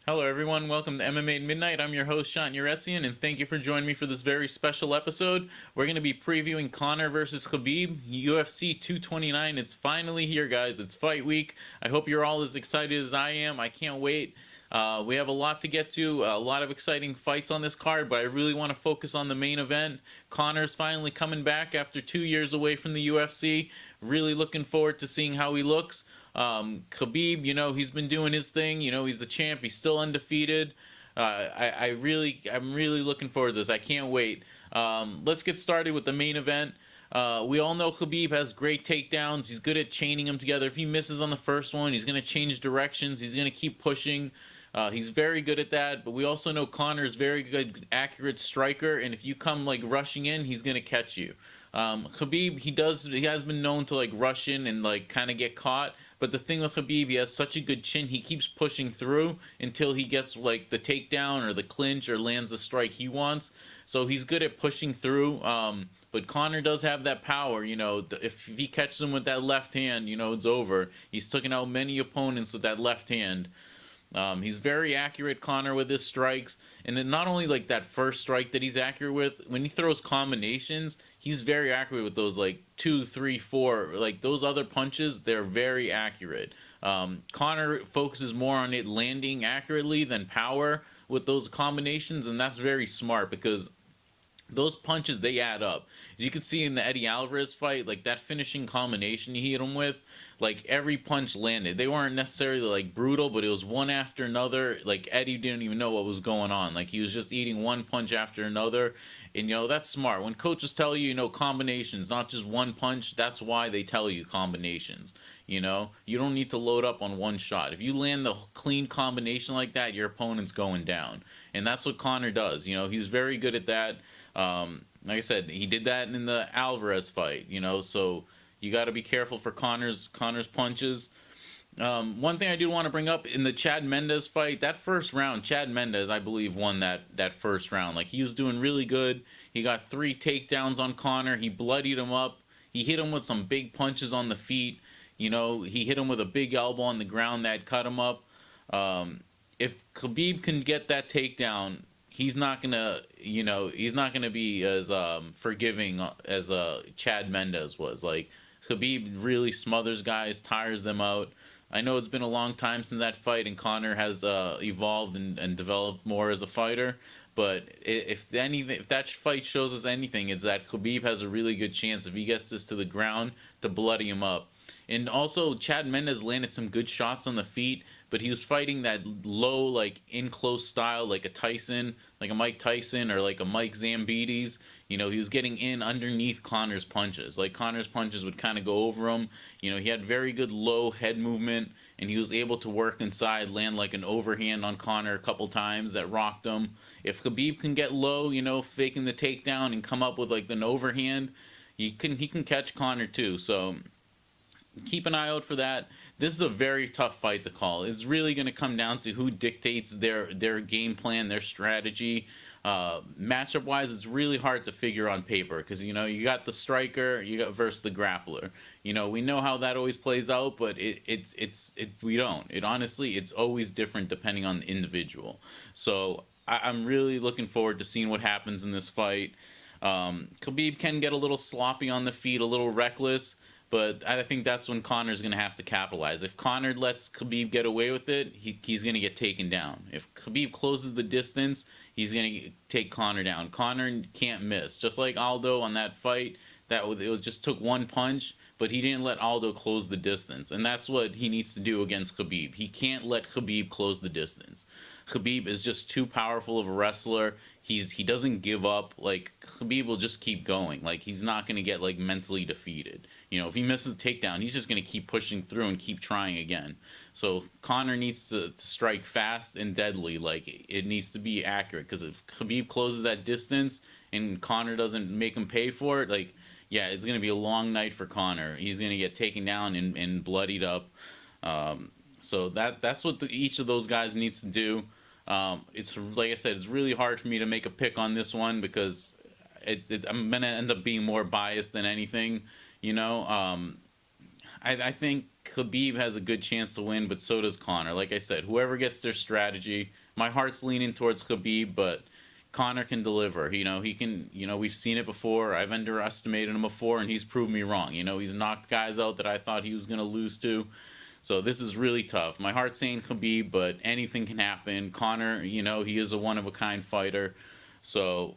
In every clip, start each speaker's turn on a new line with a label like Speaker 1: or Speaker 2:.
Speaker 1: Hello, everyone. Welcome to MMA at Midnight. I'm your host, Shant Yeretzian, and thank you for joining me for this very special episode. We're going to be previewing Conor versus Khabib, UFC 229. It's finally here, guys. It's fight week. I hope you're all as excited as I am. I can't wait. We have a lot to get to, a lot of exciting fights on this card, but I really want to focus on the main event. Conor's finally coming back after 2 years away from the UFC. Really looking forward to seeing how he looks. Khabib, he's been doing his thing. He's the champ. He's still undefeated. I'm really looking forward to this. I can't wait. Let's get started with the main event. We all know Khabib has great takedowns. He's good at chaining them together. If he misses on the first one, he's going to change directions. He's going to keep pushing. He's very good at that, but we also know Conor is very good, accurate striker, and if you come like rushing in, he's gonna catch you. Khabib, he has been known to like rush in and like kind of get caught, but the thing with Khabib, he has such a good chin, he keeps pushing through until he gets like the takedown or the clinch or lands the strike he wants. So he's good at pushing through. But Conor does have that power, if he catches him with that left hand, it's over. He's taken out many opponents with that left hand. He's very accurate, Conor, with his strikes, and then not only like that first strike that he's accurate with, when he throws combinations, he's very accurate with those like 2, 3, 4, like those other punches. They're very accurate. Conor focuses more on it landing accurately than power with those combinations, and that's very smart because those punches, they add up. As you can see in the Eddie Alvarez fight, like that finishing combination he hit him with, like every punch landed. They weren't necessarily like brutal, but it was one after another. Like Eddie didn't even know what was going on. Like he was just eating one punch after another. And that's smart. When coaches tell you, combinations, not just one punch, that's why they tell you combinations. You don't need to load up on one shot. If you land the clean combination like that, your opponent's going down. And that's what Conor does. He's very good at that. Like I said, he did that in the Alvarez fight, so you got to be careful for Conor's punches. One thing I do want to bring up in the Chad Mendes fight, that first round, Chad Mendes, I believe, won that first round. Like, he was doing really good. He got 3 takedowns on Conor. He bloodied him up. He hit him with some big punches on the feet. He hit him with a big elbow on the ground that cut him up. If Khabib can get that takedown, he's not gonna be as forgiving as Chad Mendes was. Like, Khabib really smothers guys, tires them out. I know it's been a long time since that fight, and Conor has evolved and developed more as a fighter. But if that fight shows us anything, it's that Khabib has a really good chance, if he gets this to the ground, to bloody him up. And also, Chad Mendes landed some good shots on the feet, but he was fighting that low, like, in-close style, like a Mike Tyson or like a Mike Zambides. He was getting in underneath Conor's punches. Like, Conor's punches would kind of go over him. He had very good low head movement, and he was able to work inside, land like an overhand on Conor a couple times that rocked him. If Khabib can get low, faking the takedown and come up with like an overhand, he can catch Conor too. So keep an eye out for that. This is a very tough fight to call. It's really going to come down to who dictates their game plan, their strategy. Matchup wise, it's really hard to figure on paper because you got the striker, you got versus the grappler. We know how that always plays out, but we don't. Honestly, it's always different depending on the individual. So I'm really looking forward to seeing what happens in this fight. Khabib can get a little sloppy on the feet, a little reckless. But I think that's when Conor's going to have to capitalize. If Conor lets Khabib get away with it, he's going to get taken down. If Khabib closes the distance, he's going to take Conor down. Conor can't miss. Just like Aldo on that fight, it just took one punch, but he didn't let Aldo close the distance. And that's what he needs to do against Khabib. He can't let Khabib close the distance. Khabib is just too powerful of a wrestler. He doesn't give up. Like, Khabib will just keep going. Like, he's not going to get like mentally defeated. If he misses a takedown, he's just going to keep pushing through and keep trying again. So Conor needs to strike fast and deadly. Like, it needs to be accurate, because if Khabib closes that distance and Conor doesn't make him pay for it, like, yeah, it's going to be a long night for Conor. He's going to get taken down and bloodied up. So that's what each of those guys needs to do. It's, like I said, it's really hard for me to make a pick on this one because I'm gonna end up being more biased than anything. I think Khabib has a good chance to win, but so does Conor. Like I said, whoever gets their strategy, my heart's leaning towards Khabib, but Conor can deliver. He can, we've seen it before. I've underestimated him before, and he's proved me wrong. He's knocked guys out that I thought he was going to lose to. So this is really tough. My heart's saying Khabib, but anything can happen. Conor, he is a one-of-a-kind fighter. So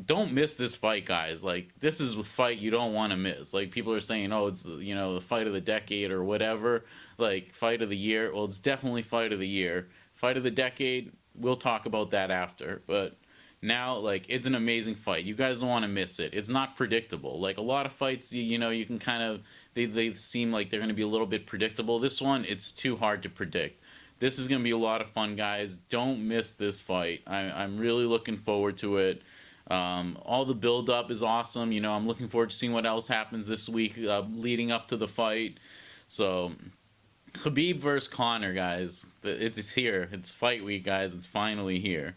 Speaker 1: don't miss this fight, guys. Like, this is a fight you don't want to miss. Like, people are saying, oh, it's, the fight of the decade or whatever. Like, fight of the year. Well, it's definitely fight of the year. Fight of the decade, we'll talk about that after. But now, like, it's an amazing fight. You guys don't want to miss it. It's not predictable. Like, a lot of fights, you can kind of, they seem like they're going to be a little bit predictable. This one, it's too hard to predict. This is going to be a lot of fun, guys. Don't miss this fight. I'm really looking forward to it. All the build up is awesome. I'm looking forward to seeing what else happens this week leading up to the fight. So Khabib versus Conor, guys. It's here. It's fight week, guys. It's finally here.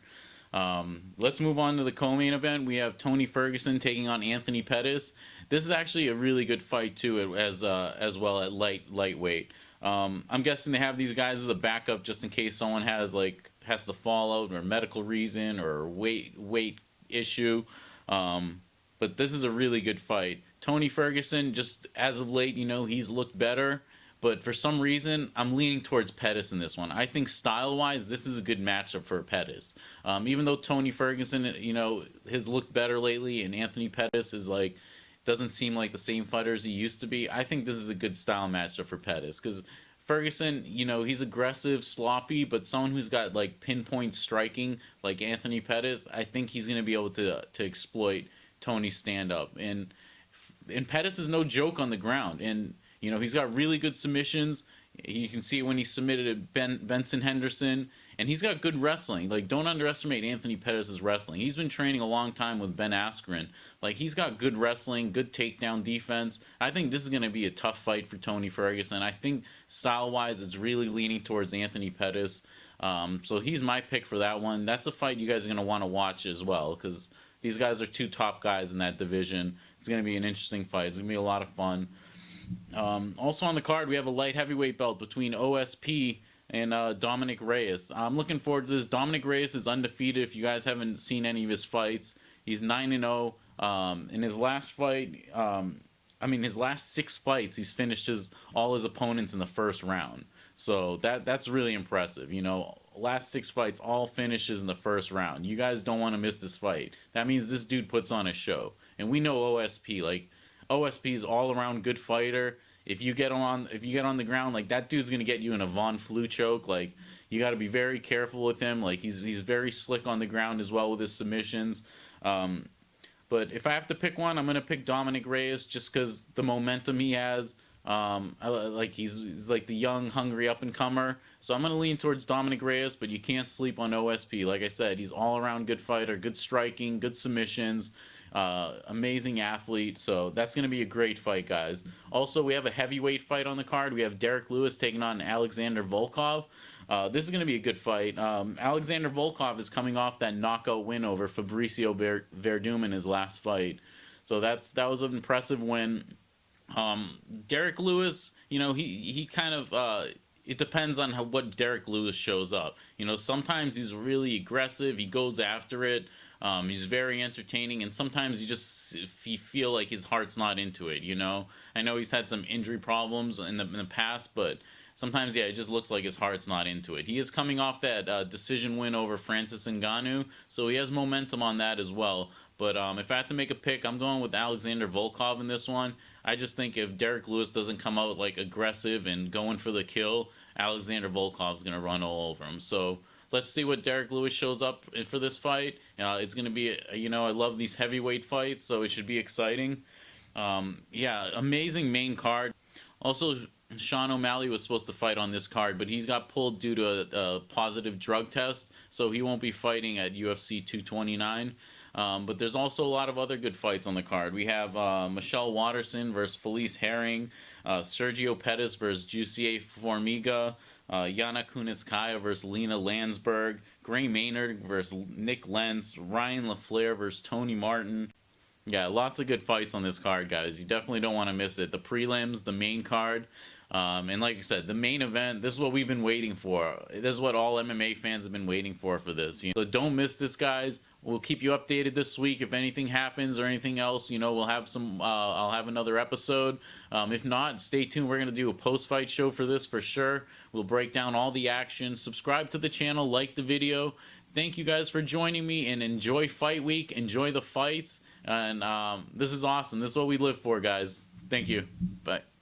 Speaker 1: Let's move on to the co-main event. We have Tony Ferguson taking on Anthony Pettis. This is actually a really good fight too, as well at lightweight. I'm guessing they have these guys as a backup just in case someone has to fall out or medical reason or weight issue. But this is a really good fight. Tony Ferguson, just as of late, he's looked better. But for some reason, I'm leaning towards Pettis in this one. I think style-wise, this is a good matchup for Pettis. Even though Tony Ferguson, has looked better lately, and Anthony Pettis is doesn't seem like the same fighter as he used to be. I think this is a good style matchup for Pettis because Ferguson, he's aggressive, sloppy, but someone who's got pinpoint striking like Anthony Pettis, I think he's going to be able to exploit Tony's stand-up. And Pettis is no joke on the ground. And he's got really good submissions. You can see it when he submitted Benson Henderson, and he's got good wrestling. Don't underestimate Anthony Pettis' wrestling. He's been training a long time with Ben Askren. He's got good wrestling, good takedown defense. I think this is going to be a tough fight for Tony Ferguson. I think style-wise, it's really leaning towards Anthony Pettis. So he's my pick for that one. That's a fight you guys are going to want to watch as well because these guys are two top guys in that division. It's going to be an interesting fight. It's going to be a lot of fun. Also on the card, we have a light heavyweight belt between OSP and Dominic Reyes. I'm looking forward to this. Dominic Reyes is undefeated. If you guys haven't seen any of his fights, he's 9-0. In his last fight, his last 6 fights, he's finished all his opponents in the first round. So that's really impressive. Last 6 fights, all finishes in the first round. You guys don't want to miss this fight. That means this dude puts on a show. And we know OSP, OSP is all around good fighter. If you get on the ground, that dude's gonna get you in a Von Flue choke. You got to be very careful with him. He's very slick on the ground as well with his submissions. But if I have to pick one, I'm gonna pick Dominic Reyes just because the momentum he has. He's like the young, hungry up and comer. So I'm gonna lean towards Dominic Reyes, but you can't sleep on OSP. Like I said, he's all around good fighter, good striking, good submissions. Amazing athlete, so that's going to be a great fight, guys. Also, we have a heavyweight fight on the card. We have Derek Lewis taking on Alexander Volkov. This is going to be a good fight. Alexander Volkov is coming off that knockout win over Fabricio Verdum in his last fight, so that was an impressive win. Derek Lewis, he kind of it depends on what Derek Lewis shows up. Sometimes he's really aggressive. He goes after it. He's very entertaining, and sometimes you feel like his heart's not into it. I know he's had some injury problems in the past, but sometimes, it just looks like his heart's not into it. He is coming off that decision win over Francis Ngannou, so he has momentum on that as well. But if I have to make a pick, I'm going with Alexander Volkov in this one. I just think if Derek Lewis doesn't come out aggressive and going for the kill, Alexander Volkov's going to run all over him. So let's see what Derek Lewis shows up for this fight. It's going to be, I love these heavyweight fights, so it should be exciting. Amazing main card. Also, Sean O'Malley was supposed to fight on this card, but he's got pulled due to a positive drug test, so he won't be fighting at UFC 229. But there's also a lot of other good fights on the card. We have Michelle Watterson versus Felice Herring, Sergio Pettis versus Jussier Formiga, Yana Kunitskaya versus Lena Landsberg, Gray Maynard versus Nick Lentz, Ryan LaFleur versus Tony Martin. Yeah, lots of good fights on this card, guys. You definitely don't want to miss it. The prelims, the main card, And like I said, the main event, this is what we've been waiting for. This is what all MMA fans have been waiting for this. So don't miss this, guys. We'll keep you updated this week. If anything happens or anything else, we'll have some, I'll have another episode. If not, stay tuned. We're going to do a post-fight show for this for sure. We'll break down all the action. Subscribe to the channel, like the video. Thank you guys for joining me, and enjoy fight week. Enjoy the fights. And this is awesome. This is what we live for, guys. Thank you. Bye.